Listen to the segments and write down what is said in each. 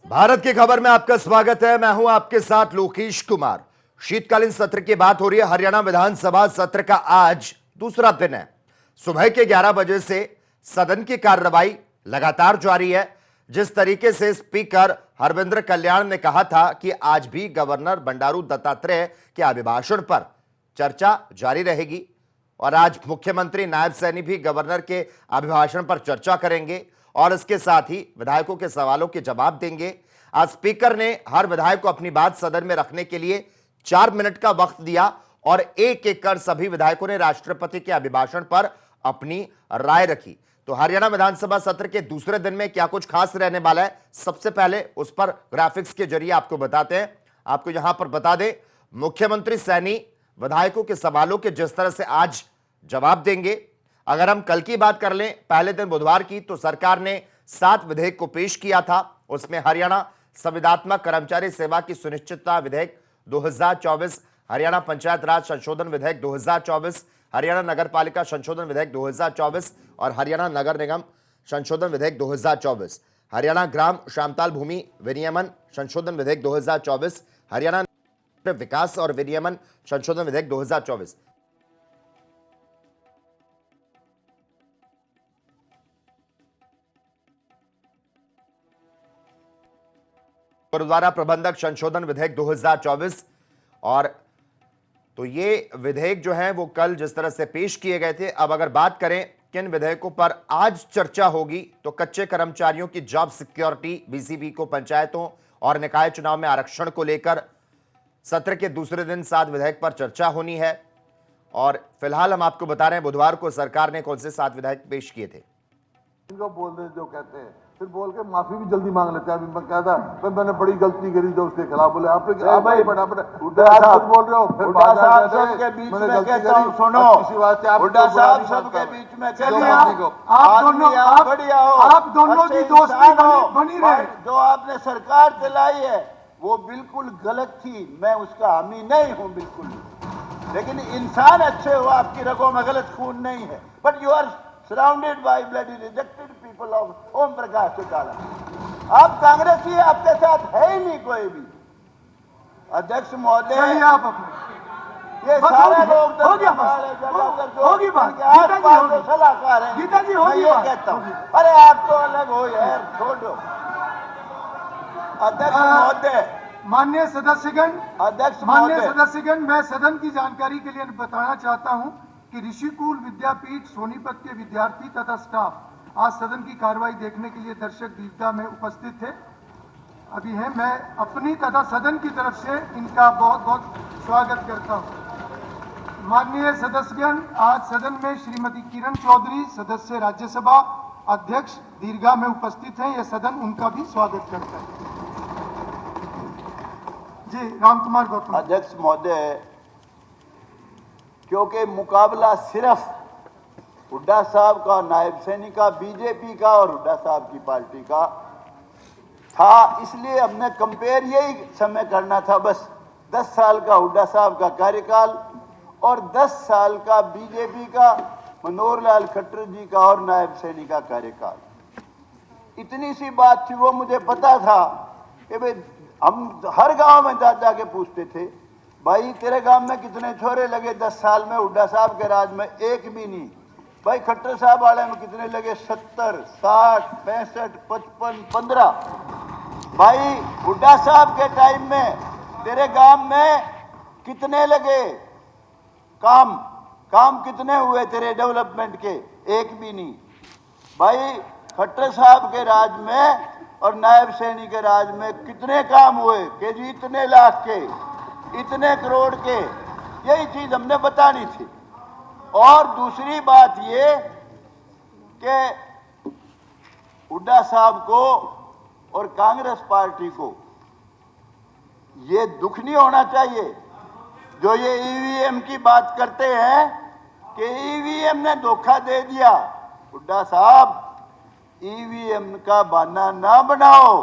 भारत की खबर में आपका स्वागत है। मैं हूं आपके साथ लोकेश कुमार। शीतकालीन सत्र की बात हो रही है। हरियाणा विधानसभा सत्र का आज दूसरा दिन है। सुबह के 11 बजे से सदन की कार्रवाई लगातार जारी है। जिस तरीके से स्पीकर हरविंद्र कल्याण ने कहा था कि आज भी गवर्नर बंडारू दत्तात्रेय के अभिभाषण पर चर्चा जारी रहेगी और आज मुख्यमंत्री नायब सैनी भी गवर्नर के अभिभाषण पर चर्चा करेंगे और इसके साथ ही विधायकों के सवालों के जवाब देंगे। आज स्पीकर ने हर विधायक को अपनी बात सदन में रखने के लिए 4 मिनट का वक्त दिया और एक एक कर सभी विधायकों ने राष्ट्रपति के अभिभाषण पर अपनी राय रखी। तो हरियाणा विधानसभा सत्र के दूसरे दिन में क्या कुछ खास रहने वाला है, सबसे पहले उस पर ग्राफिक्स के जरिए आपको बताते हैं। आपको यहां पर बता दें, मुख्यमंत्री सैनी विधायकों के सवालों के जिस तरह से आज जवाब देंगे। अगर हम कल की बात कर लें, पहले दिन बुधवार की, तो सरकार ने 7 विधेयक को पेश किया था। उसमें हरियाणा संविदात्मक कर्मचारी सेवा की सुनिश्चितता विधेयक 2024, हरियाणा पंचायत राज संशोधन विधेयक 2024, हरियाणा नगर पालिका संशोधन विधेयक 2024 और हरियाणा नगर निगम संशोधन विधेयक 2024, हरियाणा ग्राम श्यामताल भूमि विनियमन संशोधन विधेयक 2024, हरियाणा विकास और विनियमन संशोधन विधेयक 2024। गुरुद्वारा प्रबंधक संशोधन विधेयक 2024 और तो ये विधेयक जो है वो कल जिस तरह से पेश किए गए थे। अब अगर बात करें किन विधेयकों पर आज चर्चा होगी, तो कच्चे कर्मचारियों की जॉब सिक्योरिटी, बीसीबी को पंचायतों और निकाय चुनाव में आरक्षण को लेकर सत्र के दूसरे दिन 7 विधेयक पर चर्चा होनी है। और फिलहाल हम आपको बता रहे हैं बुधवार को सरकार ने कौन से 7 विधेयक पेश किए थे। बोल रहे जो कहते हैं, फिर बोल के माफी भी जल्दी मांग लेते हैं। अभी मैं कहता भाई मैंने बड़ी गलती करी जो उसके खिलाफ बोले आपने भाई बड़ा हुड्डा साहब बोल रहे हो, फिर हुड्डा साहब सबके बीच में कहता हूं, सुनो हुड्डा साहब सबके बीच में चलिए आप दोनों की दोस्ती बनी रहे। जो आपने सरकार चलाई है वो बिल्कुल गलत थी, मैं उसका हामी नहीं हूं बिल्कुल, लेकिन इंसान अच्छे हो, आपकी रगों में गलत खून नहीं है। But you are surrounded by bloody rejected people of Om Prakash Chautala. आप कांग्रेसी, आपके साथ है ही नहीं कोई भी। अध्यक्ष महोदय, ये सारे लोग होगी बात, सलाहकार है, मैं ये कहता हूँ। अरे आप तो अलग हो यार, छोड़ दो। अध्यक्ष महोदय, माननीय सदस्यगण, मैं सदन की जानकारी के लिए बताना चाहता हूं कि ऋषिकुल विद्यापीठ सोनीपत के विद्यार्थी तथा स्टाफ आज सदन की कार्रवाई देखने के लिए दर्शक दीर्घा में उपस्थित थे, अभी हैं। मैं अपनी तथा सदन की तरफ से इनका बहुत बहुत स्वागत करता हूं। माननीय सदस्यगण, आज सदन में श्रीमती किरण चौधरी, सदस्य राज्यसभा अध्यक्ष, दीर्घा में उपस्थित हैं। यह सदन उनका भी स्वागत करता है। जी राम कुमार गौतम। अध्यक्ष महोदय, क्योंकि मुकाबला सिर्फ हुड्डा साहब का, नायब सैनी का, बीजेपी का और हुड्डा साहब की पार्टी का था, इसलिए हमने कंपेयर यही समय करना था बस। 10 साल का हुड्डा साहब का कार्यकाल और 10 साल का बीजेपी का, मनोहर लाल खट्टर जी का और नायब सैनी का कार्यकाल। इतनी सी बात थी, वो मुझे पता था कि भाई हम हर गांव में जा जाके पूछते थे, भाई तेरे गांव में कितने छोरे लगे 10 साल में हुड्डा साहब के राज में? एक भी नहीं। भाई खट्टर साहब वाले में कितने लगे? 70, 60, 65, 55, 15। भाई हुड्डा साहब के टाइम में तेरे गांव में कितने लगे? काम कितने हुए तेरे डेवलपमेंट के? एक भी नहीं। भाई खट्टर साहब के राज में और नायब सैनी के राज में कितने काम हुए कि जी इतने लाख के, इतने करोड़ के? यही चीज हमने बतानी थी। और दूसरी बात ये कि हुड्डा साहब को और कांग्रेस पार्टी को ये दुख नहीं होना चाहिए जो ये ईवीएम की बात करते हैं कि ईवीएम ने धोखा दे दिया। हुड्डा साहब, ईवीएम का बहाना ना बनाओ।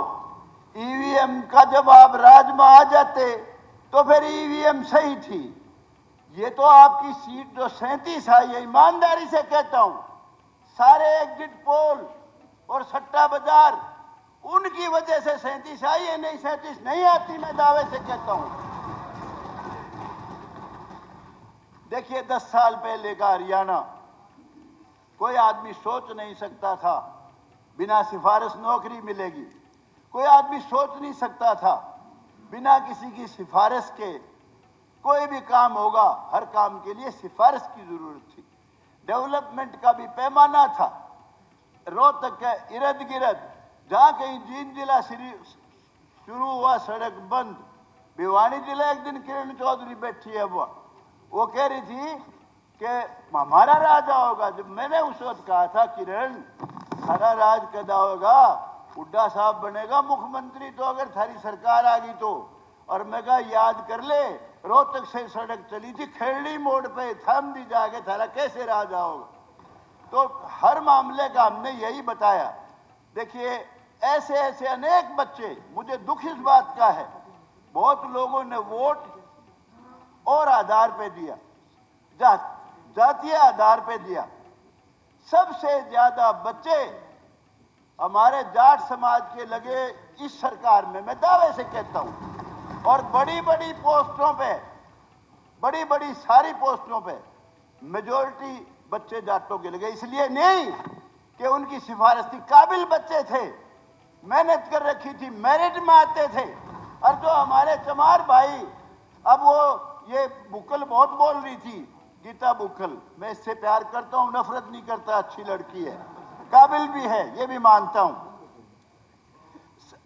ईवीएम का जब आप राज में आ जाते तो फिर ईवीएम सही थी। ये तो आपकी सीट जो 37 है, ये ईमानदारी से कहता हूं, सारे एग्जिट पोल और सट्टा बाजार उनकी वजह से 37 आई है, नहीं 37 नहीं आती, मैं दावे से कहता हूं। देखिए 10 साल पहले का हरियाणा, कोई आदमी सोच नहीं सकता था बिना सिफारिश नौकरी मिलेगी। कोई आदमी सोच नहीं सकता था बिना किसी की सिफारिश के कोई भी काम होगा। हर काम के लिए सिफारिश की जरूरत थी। डेवलपमेंट का भी पैमाना था। रोहतक के इर्द गिर्द जहां कहीं जींद जिला शुरू हुआ सड़क बंद। भिवानी जिला एक दिन किरण चौधरी बैठी है, वो कह रही थी कि हमारा राज होगा। जब मैंने उस वक्त कहा था किरण हमारा राज कदा होगा, हुड्डा साहब बनेगा मुख्यमंत्री तो अगर थारी सरकार आ गई तो। और मैं कहा याद कर ले, रोहतक से सड़क चली थी खेड़ी मोड़ पे, थम दी जाके थारा कैसे राज होगा। तो हर मामले का हमने यही बताया। देखिए ऐसे ऐसे अनेक बच्चे, मुझे दुख इस बात का है बहुत लोगों ने वोट और आधार पे दिया, जातीय आधार पे दिया। सबसे ज्यादा बच्चे हमारे जाट समाज के लगे इस सरकार में, मैं दावे से कहता हूं। और बड़ी बड़ी पोस्टों पे, बड़ी बड़ी सारी पोस्टों पे मेजोरिटी बच्चे जाटों के लगे। इसलिए नहीं कि उनकी सिफारिश थी, काबिल बच्चे थे, मेहनत कर रखी थी, मेरिट में आते थे। और जो हमारे चमार भाई, अब वो ये बुक्कल बहुत बोल रही थी, गीता बुक्कल, मैं इससे प्यार करता हूं, नफरत नहीं करता, अच्छी लड़की है, काबिल भी है, ये भी मानता हूं।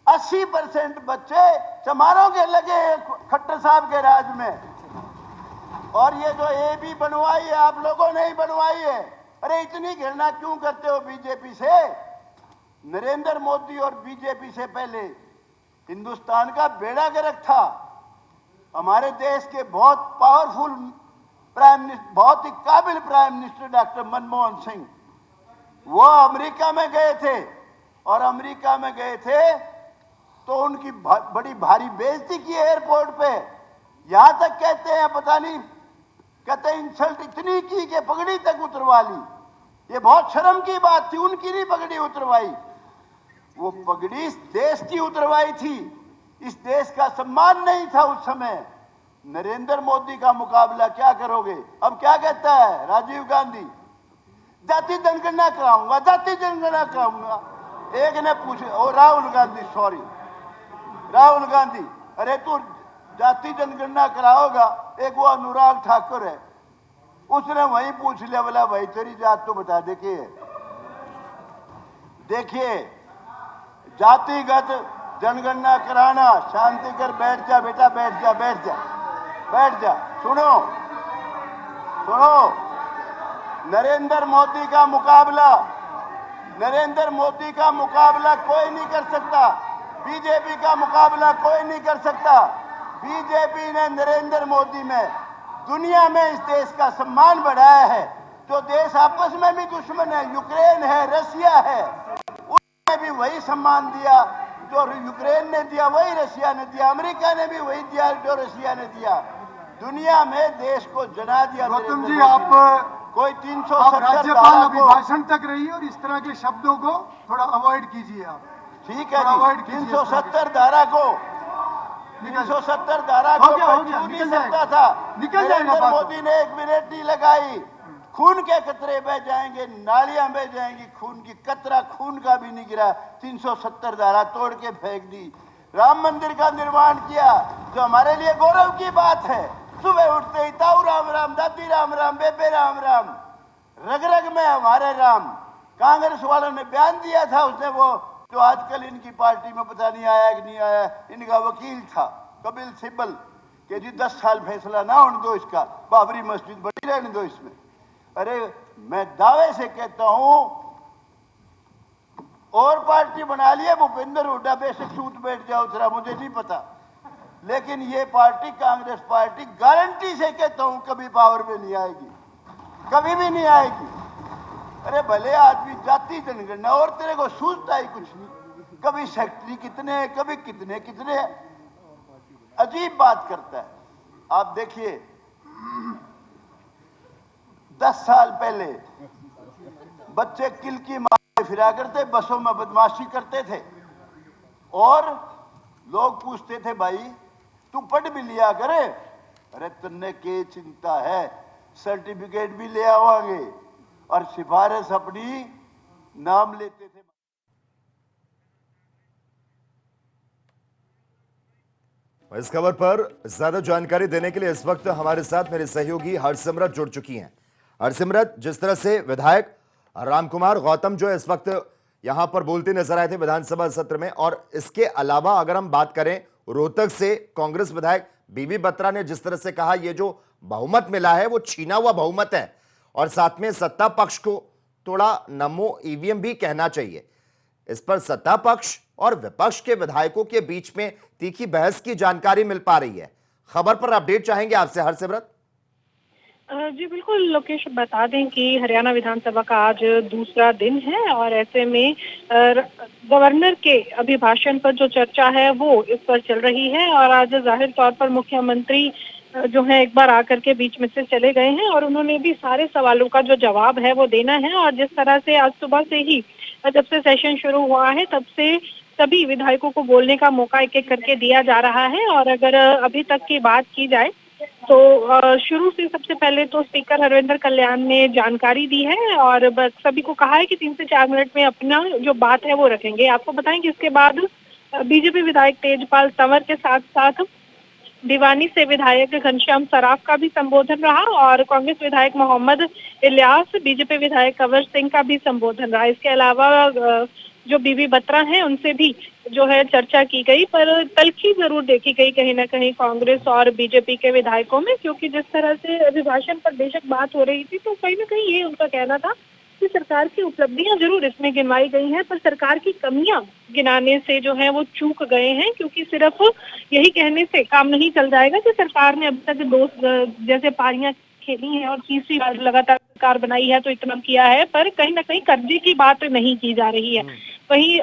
80% बच्चे चमारों के लगे खट्टर साहब के राज में। और ये जो AB बनवाई है आप लोगों ने ही बनवाई है। अरे इतनी घृणा क्यों करते हो बीजेपी से? नरेंद्र मोदी और बीजेपी से पहले हिंदुस्तान का बेड़ा गर्क था। हमारे देश के बहुत पावरफुल प्राइम मिनिस्टर, बहुत ही काबिल prime minister doctor Manmohan Singh, वो अमेरिका में गए थे। और अमेरिका में गए थे तो उनकी बड़ी भारी बेइज्जती की एयरपोर्ट पे। यहां तक कहते हैं, पता नहीं, कहते इंसल्ट इतनी की कि पगड़ी तक उतरवा ली। ये बहुत शर्म की बात थी, उनकी नहीं पगड़ी उतरवाई, वो पगड़ी इस देश की उतरवाई थी। इस देश का सम्मान नहीं था उस समय। नरेंद्र मोदी का मुकाबला क्या करोगे? अब क्या कहता है राजीव गांधी, जाति जनगणना कराऊंगा, जाति जनगणना कराऊंगा। एक ने पूछे, ओ राहुल गांधी, सॉरी राहुल गांधी, अरे तू जाति जनगणना कराओगा? एक वो अनुराग ठाकुर है, उसने वहीं पूछ लिया, बोला भाई तेरी जात तो बता दे के। देखिए जातिगत जनगणना कराना, शांति कर, बैठ जा बेटा, बैठ जा, बैठ जा, बैठ जा। सुनो सुनो, नरेंद्र मोदी का मुकाबला, नरेंद्र मोदी का मुकाबला कोई नहीं कर सकता। बीजेपी का मुकाबला कोई नहीं कर सकता। बीजेपी ने नरेंद्र मोदी में दुनिया में इस देश का सम्मान बढ़ाया है। जो देश आपस में भी दुश्मन है, यूक्रेन है, रशिया है, उसने भी वही सम्मान दिया जो यूक्रेन ने दिया, वही रशिया ने दिया, अमेरिका ने भी वही दिया जो रशिया ने दिया। दुनिया में देश को जना दिया। गौतम जी, आप कोई 370 राज्यपाल अभिभाषण तक रहिए और इस तरह के शब्दों को थोड़ा अवॉइड कीजिए आप। ठीक है जी, 370 धारा को 370 धारा को छू नहीं सकता था। नरेंद्र मोदी ने 1 मिनट नहीं लगाई। खून के कतरे बह जाएंगे, नालियां बह जाएंगी, खून की कतरा खून का भी नहीं गिरा। 370 धारा तोड़ के फेंक दी। राम मंदिर का निर्माण किया, जो हमारे लिए गौरव की बात है। सुबह उठते ही ताऊ राम राम, दादी राम राम, बेबे राम राम, रग रग में हमारे राम। कांग्रेस वालों ने बयान दिया था, उसने वो जो आजकल इनकी पार्टी में पता नहीं आया कि नहीं आया, इनका वकील था कपिल सिब्बल, कि जी 10 साल फैसला ना होने दो इसका, बाबरी मस्जिद बनी रहने दो इसमें। अरे मैं दावे से कहता हूं, और पार्टी बना लिया भूपेंद्र हुड्डा, बेशक सूत बैठ जाओ जरा, मुझे नहीं पता, लेकिन ये पार्टी, कांग्रेस पार्टी, गारंटी से कहता हूं कभी पावर में नहीं आएगी, कभी भी नहीं आएगी। अरे भले आदमी जाति जनगणना, और तेरे को सूझता ही कुछ नहीं। कभी सेक्रेटरी कितने, कभी कितने कितने, अजीब बात करता है। आप देखिए 10 साल पहले बच्चे किल की मार फिरा करते, बसों में बदमाशी करते थे। और लोग पूछते थे भाई तू पढ़ भी लिया करे, अरे तुमने के चिंता है, सर्टिफिकेट भी ले आवांगे और सिफारिश अपनी नाम लेते थे। इस खबर पर ज्यादा जानकारी देने के लिए इस वक्त हमारे साथ मेरे सहयोगी हरसिमरत जुड़ चुकी हैं। हरसिमरत, जिस तरह से विधायक रामकुमार गौतम जो इस वक्त यहां पर बोलते नजर आए थे विधानसभा सत्र में, और इसके अलावा अगर हम बात करें रोहतक से कांग्रेस विधायक बीबी बत्रा ने जिस तरह से कहा ये जो बहुमत मिला है वो छीना हुआ बहुमत है, और साथ में सत्ता पक्ष को थोड़ा नमो ईवीएम भी कहना चाहिए। इस पर सत्ता पक्ष और विपक्ष के विधायकों के बीच में तीखी बहस की जानकारी मिल पा रही है। खबर पर अपडेट चाहेंगे आपसे हरसिमरत। जी बिल्कुल लोकेश, बता दें कि हरियाणा विधानसभा का आज दूसरा दिन है और ऐसे में गवर्नर के अभिभाषण पर जो चर्चा है वो इस पर चल रही है। और आज जाहिर तौर पर मुख्यमंत्री जो है एक बार आकर के बीच में से चले गए हैं और उन्होंने भी सारे सवालों का जो जवाब है वो देना है। और जिस तरह से आज सुबह से ही जब से सेशन शुरू हुआ है तब से सभी विधायकों को बोलने का मौका एक एक करके दिया जा रहा है। और अगर अभी तक की बात की जाए तो शुरू से सबसे पहले तो स्पीकर हरविंदर कल्याण ने जानकारी दी है और सभी को कहा है कि 3 से 4 मिनट में अपना जो बात है वो रखेंगे। आपको बताएं कि इसके बाद बीजेपी विधायक तेजपाल तंवर के साथ साथ भिवानी से विधायक घनश्याम सराफ का भी संबोधन रहा और कांग्रेस विधायक मोहम्मद इलियास, बीजेपी विधायक कंवर सिंह का भी संबोधन रहा। इसके अलावा जो बीबी बत्रा हैं उनसे भी जो है चर्चा की गई, पर तल्खी जरूर देखी गई कहीं ना कहीं कांग्रेस और बीजेपी के विधायकों में, क्योंकि जिस तरह से अभिभाषण पर बेशक बात हो रही थी तो कहीं ना कहीं ये उनका कहना था कि सरकार की उपलब्धियां जरूर इसमें गिनवाई गई हैं पर सरकार की कमियां गिनाने से जो है वो चूक गए हैं, क्योंकि सिर्फ यही कहने से काम नहीं चल जाएगा कि सरकार ने अब तक 2 जैसे पारियां खेली हैं और तीसरी बार लगातार सरकार बनाई है तो इतना किया है, पर कहीं ना कहीं कर्जे की बात नहीं की जा रही है। वहीं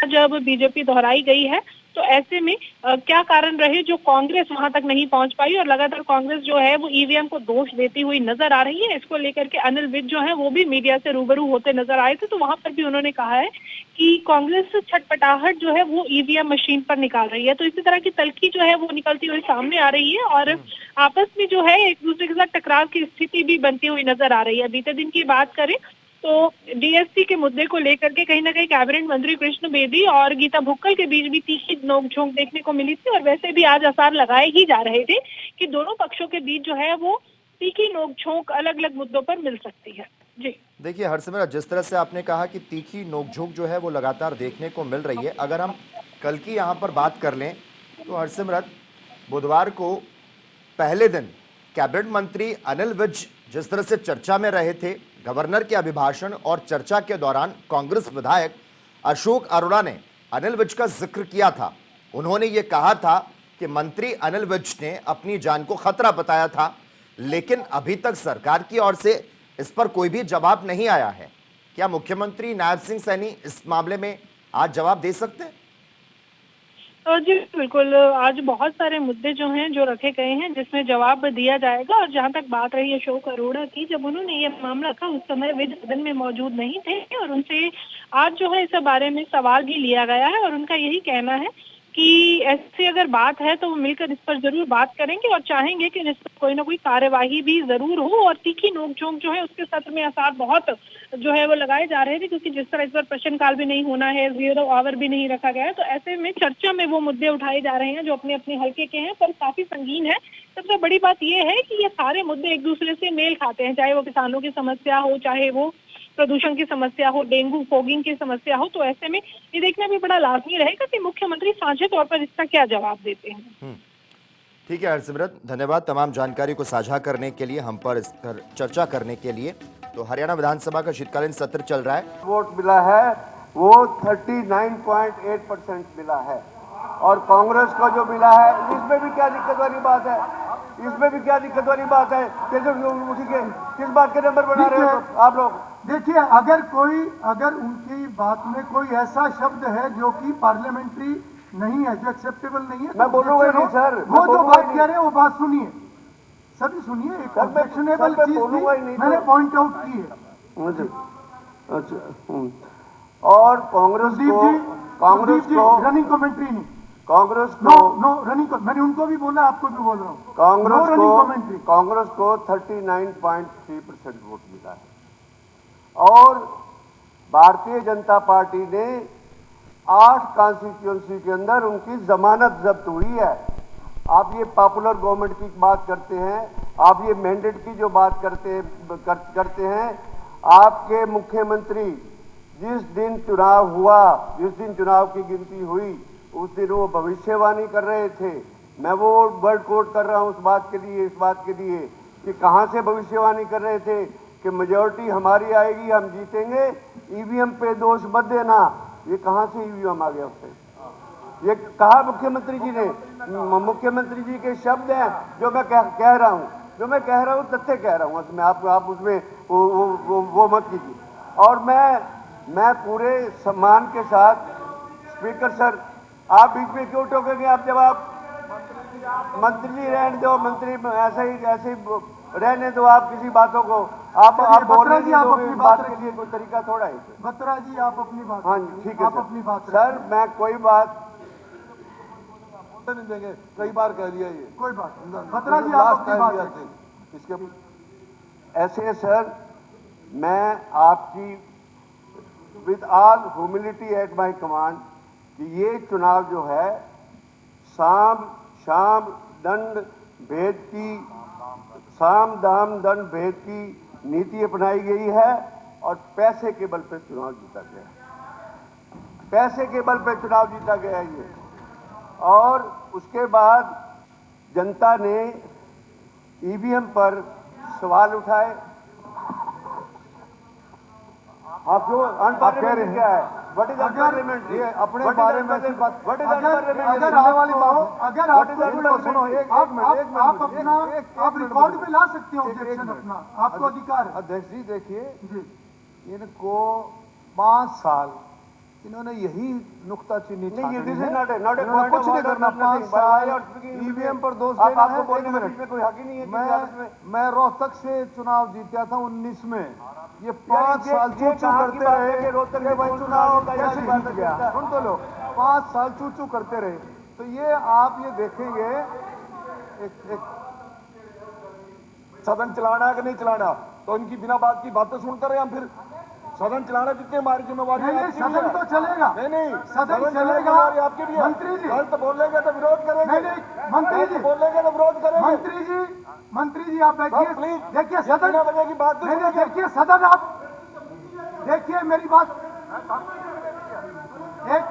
जब बीजेपी दोहराई गई है तो ऐसे में क्या कारण रहे जो कांग्रेस वहां तक नहीं पहुंच पाई और लगातार कांग्रेस जो है वो ईवीएम को दोष देती हुई नजर आ रही है। इसको लेकर के अनिल विज जो है वो भी मीडिया से रूबरू होते नजर आए थे, तो वहां पर भी उन्होंने कहा है कि कांग्रेस छटपटाहट जो है वो ईवीएम मशीन पर निकाल रही है। तो इसी तरह की तल्खी जो है वो निकलती हुई सामने आ रही है और आपस में जो है एक दूसरे के साथ टकराव की स्थिति भी बनती हुई नजर आ रही है। बीते दिन की बात करें तो डीएससी के मुद्दे को लेकर के कहीं ना कहीं कैबिनेट मंत्री कृष्ण बेदी और गीता भुक्कल के बीच भी तीखी नोकझोंक देखने को मिली थी और वैसे भी आज आसार लगाए ही जा रहे थे कि दोनों पक्षों के बीच जो है वो तीखी नोकझोंक अलग अलग मुद्दों पर मिल सकती है। जी देखिए हरसिमरत, जिस तरह से आपने कहा कि तीखी नोकझोंक जो है वो लगातार देखने को मिल रही है, अगर हम कल की यहाँ पर बात कर लें तो हरसिमरत, बुधवार को पहले दिन कैबिनेट मंत्री अनिल विज जिस तरह से चर्चा में रहे थे, गवर्नर के अभिभाषण और चर्चा के दौरान कांग्रेस विधायक अशोक अरोड़ा ने अनिल विज का जिक्र किया था। उन्होंने ये कहा था कि मंत्री अनिल विज ने अपनी जान को खतरा बताया था, लेकिन अभी तक सरकार की ओर से इस पर कोई भी जवाब नहीं आया है। क्या मुख्यमंत्री नायब सिंह सैनी इस मामले में आज जवाब दे सकते हैं? जी बिल्कुल, आज बहुत सारे मुद्दे जो हैं जो रखे गए हैं जिसमें जवाब दिया जाएगा। और जहां तक बात रही अशोक अरोड़ा की, जब उन्होंने ये मामला रखा उस समय वे सदन में मौजूद नहीं थे और उनसे आज जो है इस बारे में सवाल भी लिया गया है और उनका यही कहना है कि ऐसी अगर बात है तो वो मिलकर इस पर जरूर बात करेंगे और चाहेंगे कि इस पर कोई ना कोई कार्यवाही भी जरूर हो। और तीखी नोकझोंक जो है उसके सत्र में आसार बहुत जो है वो लगाए जा रहे थे, क्योंकि जिस तरह इस पर प्रश्नकाल भी नहीं होना है, 0 आवर भी नहीं रखा गया है, तो ऐसे में चर्चा में वो मुद्दे उठाए जा रहे हैं जो अपने अपने हल्के के हैं पर काफी संगीन है। सबसे बड़ी बात यह है कि ये सारे मुद्दे एक दूसरे से मेल खाते हैं, चाहे वो किसानों की समस्या हो, चाहे वो प्रदूषण की समस्या हो, डेंगू फॉगिंग की समस्या हो। तो ऐसे में ये देखना भी बड़ा लाजमी रहेगा कि मुख्यमंत्री साझे तौर पर इसका क्या जवाब देते हैं। ठीक है हरसिमरत, धन्यवाद तमाम जानकारी को साझा करने के लिए, हम पर इस पर चर्चा करने के लिए। तो हरियाणा विधानसभा का शीतकालीन सत्र चल रहा है। वोट मिला है वो 39.8% मिला है और कांग्रेस को जो मिला है इसमें भी क्या दिक्कत वाली बात है, इसमें भी क्या दिक्कत वाली बात है? किस बात के नंबर बना रहे हो आप लोग? देखिए, अगर उनकी बात में कोई ऐसा शब्द है जो कि पार्लियामेंट्री नहीं है, जो एक्सेप्टेबल नहीं है, मैं बोलूंगा नहीं सर, वो जो बात कह रहे हैं वो बात सुनिए, सभी सुनिए। एक ऑब्जेक्शनेबल चीज भी मैंने पॉइंट आउट की है। अच्छा, और कांग्रेस को कांग्रेस जी, को रनिंग कमेंट्री नहीं, कांग्रेस नो को नो रनिंग, मैंने उनको भी बोला, आपको भी बोल रहा हूँ, नो कांग्रेस रनिंग को कमेंट्री। कांग्रेस को 39.3% वोट मिला है और भारतीय जनता पार्टी ने 8 कॉन्स्टिट्यूंसी के अंदर उनकी जमानत जब्त हुई है। आप ये पॉपुलर गवर्नमेंट की बात करते हैं, आप ये मैंडेट की जो बात करते हैं, आपके मुख्यमंत्री जिस दिन चुनाव हुआ, जिस दिन चुनाव की गिनती हुई, उस दिन वो भविष्यवाणी कर रहे थे। मैं वो वर्ड कोट कर रहा हूं इस बात के लिए कि कहां से भविष्यवाणी कर रहे थे कि मेजॉरिटी हमारी आएगी, हम जीतेंगे, ईवीएम पे दोष मत देना। ये कहां से ईवीएम आ गया उससे? ये कहा मुख्यमंत्री जी ने, मुख्यमंत्री जी के शब्द हैं जो मैं कह रहा हूं, तथ्य कह रहा हूं, उसमें आप उसमें वो मत कीजिए। और मैं पूरे सम्मान के साथ, स्पीकर सर आप बीच में क्यों टोकेंगे? आप जब आप मंत्री जी रहने दो, मंत्री ऐसे ही रहने दो, आप किसी बातों को आप बोलने नहीं दोगे, बात के लिए कोई तरीका थोड़ा है। बत्रा जी आप अपनी बात, हाँ जी ठीक है आप सर। अपनी बात सर मैं कोई बात नहीं देंगे, कई बार कह लिया ये, कोई बात नहीं, बत्रा जी आप अपनी बात रखें। इसके ऐसे सर मैं आपकी with all humility at my command कि ये चुनाव जो है साम दाम दंड भेद की नीति अपनाई गई है और पैसे के बल पे चुनाव जीता गया है, पैसे के बल पे चुनाव जीता गया है ये। और उसके बाद जनता ने ईवीएम पर सवाल उठाए। आप जो अनपार्लियामेंट्री क्या है? What is unparliamentary? ये अपने बारे में ऐसी बात, व्हाट इज अनपार्लियामेंट्री? अगर आप अपना आप रिकॉर्ड में ला सकते हो ऑब्जेक्शन अपना, आपको अधिकार है। अध्यक्ष जी देखिए, इनको 5 साल इन्होंने यही नुक्ताचीनी नहीं, ये छानी दिस है। इज नॉट इन्होंने कुछ नहीं करना, 5 साल ईवीएम पर दोष देना है। आपको बोलने में कोई हक ही नहीं है। मैं रोहतक से चुनाव जीता था 19 में, ये 5 साल चू करते रहे रोहतक कि भाई चुनाव कैसे जीत गया। सुन तो लो, 5 साल चू करते रहे। तो ये आप ये देखेंगे एक सदन चलाना है कि नहीं चलाना, तो इनकी बिना बात की बातें सुनते रहे हम। फिर सदन चलाना जितनी हमारी जिम्मेवारी है। सदन तो चलेगा, नहीं सदन चलेगा आपके लिए। मंत्री जी गलत बोलेंगे तो विरोध करेंगे, नहीं मंत्री जी बोलेंगे तो विरोध करेंगे। मंत्री जी आप बैठिए, प्लीज देखिए सदन बजे की बात नहीं, देखिए सदन, आप देखिए मेरी बात। एक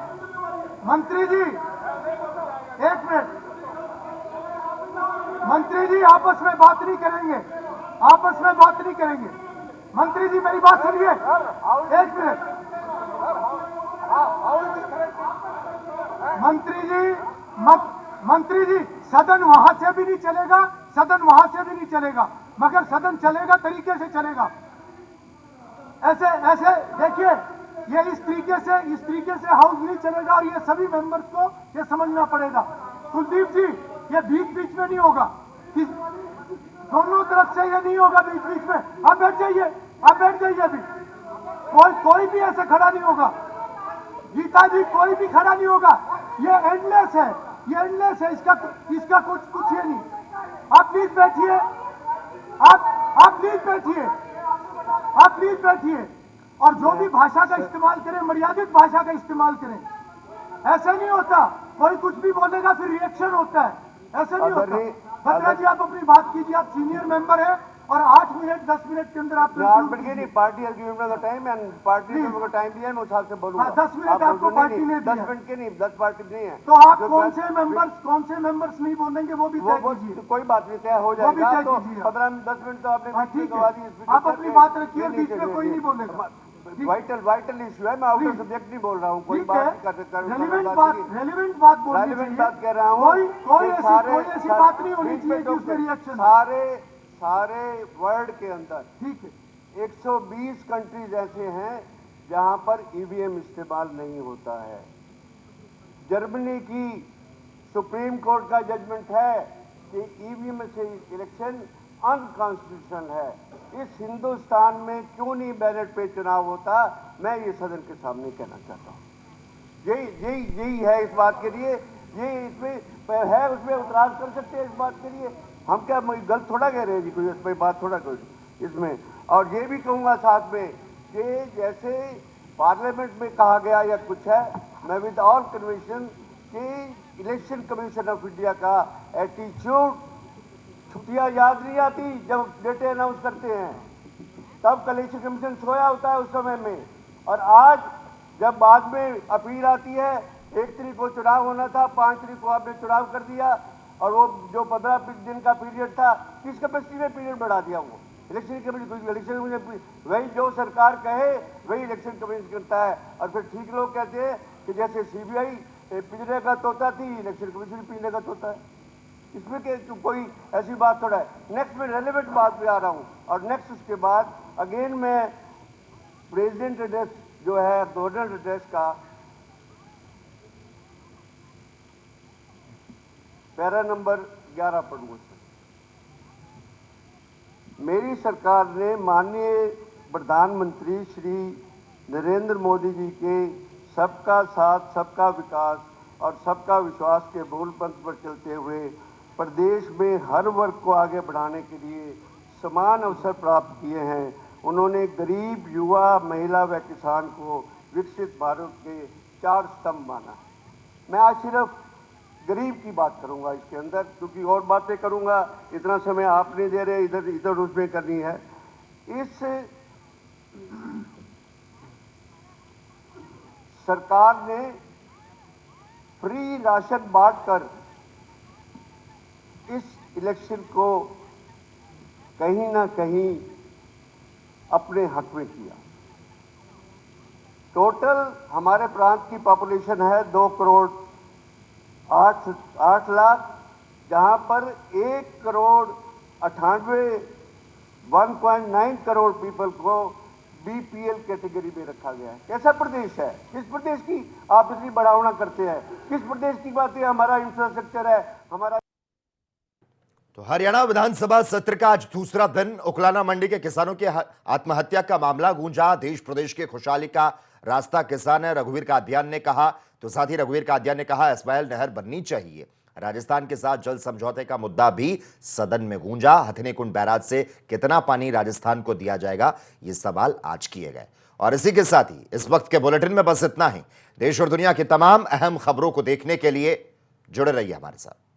मंत्री जी, एक मिनट, मंत्री जी आपस में बात नहीं करेंगे, आपस में बात नहीं करेंगे। मंत्री जी मेरी बात सुनिए, एक मिनट। मंत्री जी सदन वहां से भी नहीं चलेगा, सदन वहां से भी नहीं चलेगा, मगर सदन चलेगा तरीके से चलेगा। ऐसे देखिए, ये इस तरीके से हाउस नहीं चलेगा और ये सभी मेंबर्स को ये समझना पड़ेगा। कुलदीप जी ये बीच में नहीं होगा, दोनों तरफ से ये नहीं होगा बीच में। आप बैठ जाइए, अभी कोई भी ऐसे खड़ा नहीं होगा। गीता जी कोई भी खड़ा नहीं होगा। ये एंडलेस है, इसका कुछ ये नहीं। आप प्लीज बैठिए, आप प्लीज बैठिए और जो भी भाषा का इस्तेमाल करें, मर्यादित भाषा का इस्तेमाल करें। ऐसा नहीं होता, कोई कुछ भी बोलेगा फिर रिएक्शन होता है, ऐसा नहीं होता। भद्रा जी आप अपनी बात कीजिए, आप सीनियर मेंबर हैं और 8 मिनट 10 मिनट के अंदर आप 8 मिनट के नहीं, party has given me the time and party ने मुझे टाइम दिया है, मैं उस हिसाब से बोलूंगा। 10 मिनट आपको पार्टी ने दिया, 10 मिनट के नहीं, 10 पार्टी नहीं है। तो आप कौन से मेंबर्स नहीं बोलेंगे वो भी तय कीजिए। कोई बात नहीं, तय हो जाएगा। तय तो कीजिए। 15-10 मिनट तो आपने ठीक है, आप अपनी बात रखिए, बीच में कोई नहीं बोलेगा। वाइटल इशू है, मैं आउट ऑफ सब्जेक्ट नहीं बोल रहा हूँ, कोई बात रेलिवेंट बात बोलनी चाहिए। बात कह रहा हूँ, कोई ऐसी बात नहीं होनी चाहिए कि उसमें रिएक्शन। सारे वर्ल्ड के अंदर ठीक है 120 कंट्रीज ऐसे हैं जहां पर ईवीएम इस्तेमाल नहीं होता है। जर्मनी की सुप्रीम कोर्ट का जजमेंट है कि ईवीएम से इलेक्शन अनकॉन्स्टिट्यूशनल है। इस हिंदुस्तान में क्यों नहीं बैलेट पे चुनाव होता, मैं ये सदन के सामने कहना चाहता हूं। यही है इस बात के लिए, ये इसमें है, उसमें उतराज कर सकते हैं इस बात के लिए। हम क्या गलत थोड़ा कह रहे हैं जी, कोई इसमें बात थोड़ा कोई इसमें। और ये भी कहूँगा साथ में कि जैसे पार्लियामेंट में कहा गया या कुछ है, मैं विद ऑल कन्विक्शन कि इलेक्शन कमीशन ऑफ इंडिया का एटीट्यूड, छुट्टियां याद नहीं आती जब डेटे अनाउंस करते हैं, तब इलेक्शन कमीशन सोया होता है उस समय में। और आज जब बाद में अपील आती है, 1 तारीख को चुनाव होना था, 5 तारीख को आपने चुनाव कर दिया, और वो जो 15 दिन का पीरियड था, किस कैपेसिटी में पीरियड बढ़ा दिया वो इलेक्शन कमीशन। इलेक्शन कमीशन वही जो सरकार कहे वही इलेक्शन कमीशन करता है। और फिर ठीक लोग कहते हैं कि जैसे सीबीआई पिंजरे का तोता थी, इलेक्शन कमीशन पिंजरे का तोता है। इसमें कोई ऐसी बात थोड़ा है। नेक्स्ट में रेलेवेंट बात पे आ रहा हूँ, और नेक्स्ट उसके बाद अगेन मैं प्रेसिडेंट एड्रेस जो है, गवर्नर एड्रेस का पैरा नंबर 11 पढ़ूंगा। मेरी सरकार ने माननीय प्रधानमंत्री श्री नरेंद्र मोदी जी के सबका साथ, सबका विकास और सबका विश्वास के मूल मंत्र पर चलते हुए प्रदेश में हर वर्ग को आगे बढ़ाने के लिए समान अवसर प्राप्त किए हैं। उन्होंने गरीब, युवा, महिला व किसान को विकसित भारत के 4 स्तंभ माना है। मैं आज सिर्फ गरीब की बात करूंगा इसके अंदर, क्योंकि और बातें करूंगा इतना समय आप नहीं दे रहे, इधर उसमें करनी है। इस सरकार ने फ्री राशन बांटकर इस इलेक्शन को कहीं ना कहीं अपने हक में किया। टोटल हमारे प्रांत की पॉपुलेशन है 2 करोड़ 8 लाख, जहां पर 1 करोड़ 1.9 करोड़ पीपल को बीपीएल कैटेगरी में रखा गया है। कैसा प्रदेश है? किस प्रदेश की आप इतनी बढ़ावना करते हैं? किस प्रदेश की बातें? हमारा इंफ्रास्ट्रक्चर है, हमारा। तो हरियाणा विधानसभा सत्र का आज दूसरा दिन। उकलाना मंडी के किसानों की आत्महत्या का मामला गूंजा। देश प्रदेश की खुशहाली का रास्ता किसान है, रघुवीर कादियान ने कहा। तो साथ ही रघुवीर कादियान ने कहा एसवाएल नहर बननी चाहिए। राजस्थान के साथ जल समझौते का मुद्दा भी सदन में गूंजा। हथनी कुंड बैराज से कितना पानी राजस्थान को दिया जाएगा, ये सवाल आज किए गए। और इसी के साथ ही इस वक्त के बुलेटिन में बस इतना ही। देश और दुनिया की तमाम अहम खबरों को देखने के लिए जुड़े रहिए हमारे साथ।